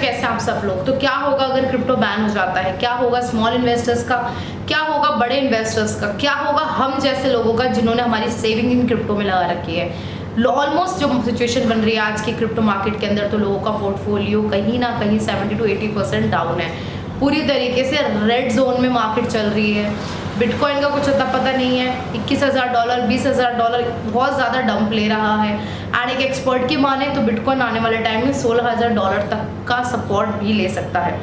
कैसे आप सब लोग, तो क्या होगा अगर क्रिप्टो बैन हो जाता है, क्या होगा स्मॉल इन्वेस्टर्स का, क्या होगा बड़े इन्वेस्टर्स का, क्या होगा हम जैसे लोगों का जिन्होंने हमारी सेविंग इन क्रिप्टो में लगा रखी है। ऑलमोस्ट जो सिचुएशन बन रही है आज की क्रिप्टो मार्केट के अंदर, तो लोगों का पोर्टफोलियो कहीं ना कहीं 70 to 80% डाउन है। पूरी तरीके से रेड जोन में मार्केट चल रही है। बिटकॉइन का कुछ अता पता नहीं है, $21,000 $20,000 बहुत ज़्यादा डंप ले रहा है। एंड एक एक्सपर्ट की माने तो बिटकॉइन आने वाले टाइम में $16,000 तक का सपोर्ट भी ले सकता है।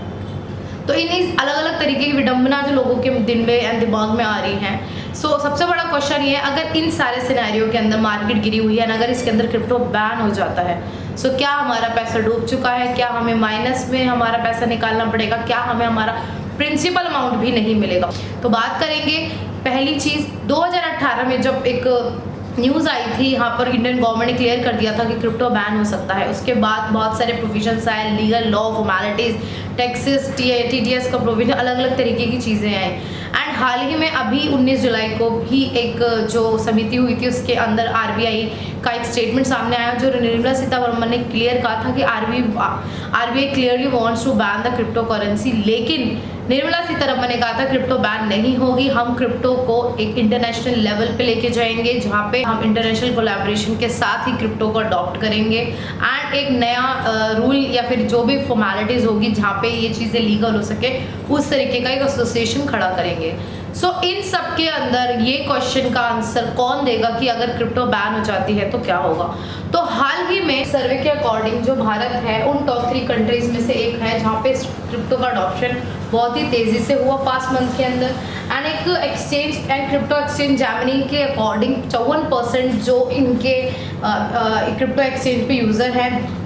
तो इन अलग अलग तरीके की विडंबना जो लोगों के दिन में एंड दिमाग में आ रही हैं। सबसे बड़ा क्वेश्चन ये है, अगर इन सारे सिनेरियो के अंदर मार्केट गिरी हुई है, अगर इसके अंदर क्रिप्टो बैन हो जाता है, क्या हमारा पैसा डूब चुका है, क्या हमें माइनस में हमारा पैसा निकालना पड़ेगा, क्या हमें हमारा प्रिंसिपल अमाउंट भी नहीं मिलेगा। तो बात करेंगे पहली चीज़, 2018 में जब एक न्यूज़ आई थी, यहाँ पर इंडियन गवर्नमेंट ने क्लियर कर दिया था कि क्रिप्टो बैन हो सकता है। उसके बाद बहुत सारे प्रोविजंस आए, legal law formalities, taxes, TDS का प्रोविजन, अलग अलग तरीके की चीज़ें आई। एंड हाल ही में अभी 19 जुलाई को भी एक जो समिति हुई थी उसके अंदर RBI का एक स्टेटमेंट सामने आया, जो निर्मला सीतारमण ने क्लियर कहा था कि RBI clearly wants to ban the cryptocurrency. लेकिन निर्मला सीतारमण ने कहा था क्रिप्टो बैन नहीं होगी, हम क्रिप्टो को एक इंटरनेशनल लेवल पे लेके जाएंगे, जहाँ पे हम इंटरनेशनल कोलैबोरेशन के साथ ही क्रिप्टो को अडॉप्ट करेंगे। एंड एक नया रूल या फिर जो भी फॉर्मेलिटीज़ होगी जहाँ पे ये चीज़ें लीगल हो सके, उस तरीके का एक एसोसिएशन खड़ा करेंगे। इन सब के अंदर ये क्वेश्चन का आंसर कौन देगा कि अगर क्रिप्टो बैन हो जाती है तो क्या होगा। तो हाल ही में सर्वे के अकॉर्डिंग जो भारत है उन टॉप 3 कंट्रीज में से एक है जहाँ पे क्रिप्टो का अडॉप्शन बहुत ही तेज़ी से हुआ पास्ट मंथ के अंदर। एंड एक exchange and crypto exchange Germany के अकॉर्डिंग 54% जो इनके क्रिप्टो एक्सचेंज पे यूज़र हैं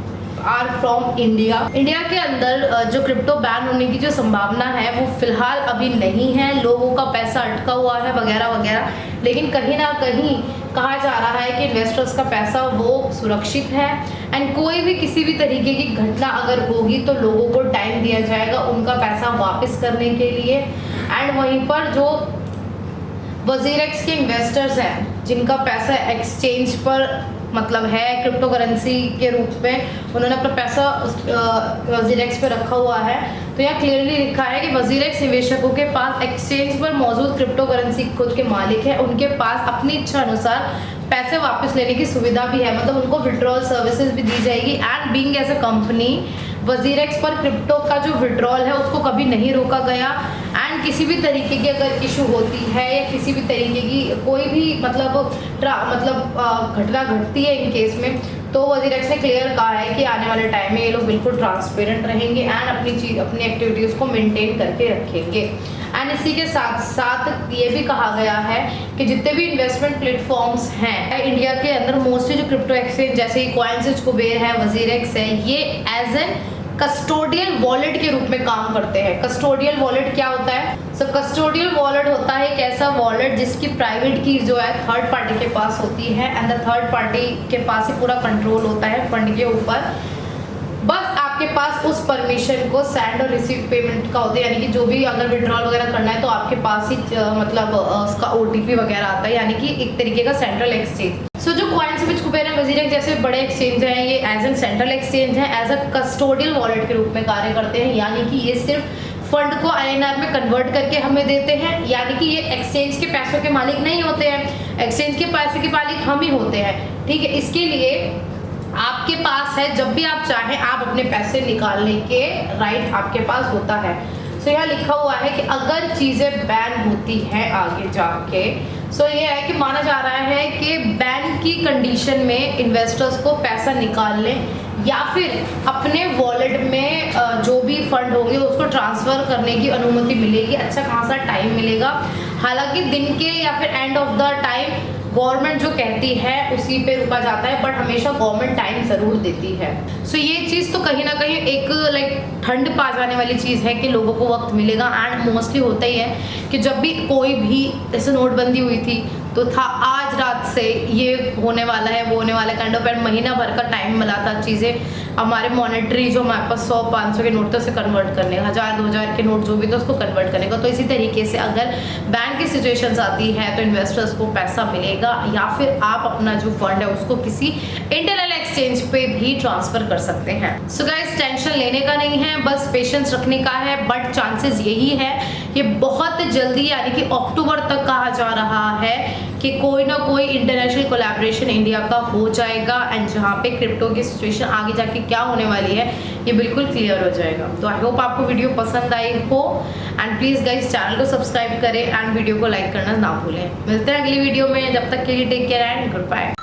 आर फ्रॉम इंडिया। इंडिया के अंदर जो क्रिप्टो बैन होने की जो संभावना है वो फिलहाल अभी नहीं है, लोगों का पैसा अटका हुआ है वगैरह वगैरह, लेकिन कहीं ना कहीं कहा जा रहा है कि इन्वेस्टर्स का पैसा वो सुरक्षित है। एंड कोई भी किसी भी तरीके की घटना अगर होगी तो लोगों को टाइम दिया जाएगा उनका पैसा वापस करने के लिए। एंड वहीं पर जो वजीरेक्स के इन्वेस्टर्स हैं जिनका पैसा एक्सचेंज पर मतलब है क्रिप्टो करेंसी के रूप में, उन्होंने अपना पैसा वजीरेक्स पे रखा हुआ है, तो यहाँ क्लियरली लिखा है कि वजीरेक्स निवेशकों के पास एक्सचेंज पर मौजूद क्रिप्टो करेंसी खुद के मालिक है, उनके पास अपनी इच्छा अनुसार पैसे वापस लेने की सुविधा भी है, मतलब उनको विड्रॉल सर्विसेज भी दी जाएगी। And being as a company WazirX पर क्रिप्टो का जो विड्रॉल है उसको कभी नहीं रोका गया। एंड किसी भी तरीके की अगर इशू होती है या किसी भी तरीके की कोई भी मतलब घटना घटती है इन केस में, तो वजीरेक्स ने क्लियर कहा है कि आने वाले टाइम में ये लोग बिल्कुल ट्रांसपेरेंट रहेंगे एंड अपनी एक्टिविटीज़ को मेंटेन करके रखेंगे। एंड इसी के साथ साथ ये भी कहा गया है कि जितने भी इन्वेस्टमेंट प्लेटफॉर्म्स हैं इंडिया के अंदर, मोस्टली जो क्रिप्टो एक्सचेंज जैसे कॉइनस्विच, कुबेर है, वजीरेक्स है, ये एज एन कस्टोडियल वॉलेट के रूप में काम करते हैं। कस्टोडियल वॉलेट क्या होता है? कस्टोडियल वॉलेट होता है एक ऐसा वॉलेट जिसकी प्राइवेट की जो है थर्ड पार्टी के पास होती है एंड द थर्ड पार्टी के पास ही पूरा कंट्रोल होता है फंड के ऊपर। बस आपके पास उस परमिशन को सेंड और रिसीव पेमेंट का होता है, यानी कि जो भी अगर विड्रॉल वगैरह करना है तो आपके पास ही मतलब उसका OTP वगैरह आता है, यानी कि एक तरीके का सेंट्रल एक्सचेंज। जो कॉइनस्विच, कुबेर, वजीरेक्स जैसे बड़े एक्सचेंज हैं, ये एज एन सेंट्रल एक्सचेंज है, एज अ कस्टोडियल वॉलेट के रूप में कार्य करते हैं, यानी कि ये सिर्फ फंड को INR में कन्वर्ट करके हमें देते हैं, यानी कि ये एक्सचेंज के पैसों के मालिक नहीं होते हैं, एक्सचेंज के पैसे के मालिक हम ही होते हैं। ठीक है, इसके लिए आपके पास है, जब भी आप चाहें आप अपने पैसे निकालने के राइट आपके पास होता है। यहाँ लिखा हुआ है कि अगर चीज़ें बैन होती हैं आगे जाके, ये है कि माना जा रहा है कि बैन की कंडीशन में इन्वेस्टर्स को पैसा निकालने या फिर अपने वॉलेट में जो भी फंड होंगे उसको ट्रांसफ़र करने की अनुमति मिलेगी। अच्छा खासा टाइम मिलेगा, हालांकि दिन के या फिर end of the time government जो कहती है उसी पे रुका जाता है, बट हमेशा गवर्नमेंट टाइम ज़रूर देती है। ये चीज़ तो कहीं ना कहीं एक ठंड पा जाने वाली चीज़ है कि लोगों को वक्त मिलेगा। एंड मोस्टली होता ही है कि जब भी कोई भी जैसे नोटबंदी हुई थी तो था आज रात बाद से ये होने वाला है, वो होने वाला है काइंड ऑफ, एंड महीना भर का टाइम मिला था चीज़ें हमारे मॉनेटरी जो हमारे पास 100-500 के नोट थे उसे कन्वर्ट करने, 1000-2000 के नोट जो भी थे उसको कन्वर्ट करने का। तो इसी तरीके से अगर बैंक की सिचुएशंस आती है तो इन्वेस्टर्स को पैसा मिलेगा, या फिर आप अपना जो फंड है उसको किसी इंटरनल एक्सचेंज पे भी ट्रांसफर कर सकते हैं। सो गाइस, टेंशन लेने का नहीं है, बस पेशेंस रखने का है। बट चांसेस यही है कि बहुत जल्दी, यानी कि अक्टूबर तक कहा जा रहा है कि कोई ना कोई इंटरनेशनल कोलैबोरेशन इंडिया का हो जाएगा, एंड जहाँ पे क्रिप्टो की सिचुएशन आगे जाके क्या होने वाली है ये बिल्कुल क्लियर हो जाएगा। तो आई होप आपको वीडियो पसंद आई हो, एंड प्लीज़ गाइस चैनल को सब्सक्राइब करें एंड वीडियो को लाइक करना ना भूलें। मिलते हैं अगली वीडियो में, जब तक के लिए take care and good bye.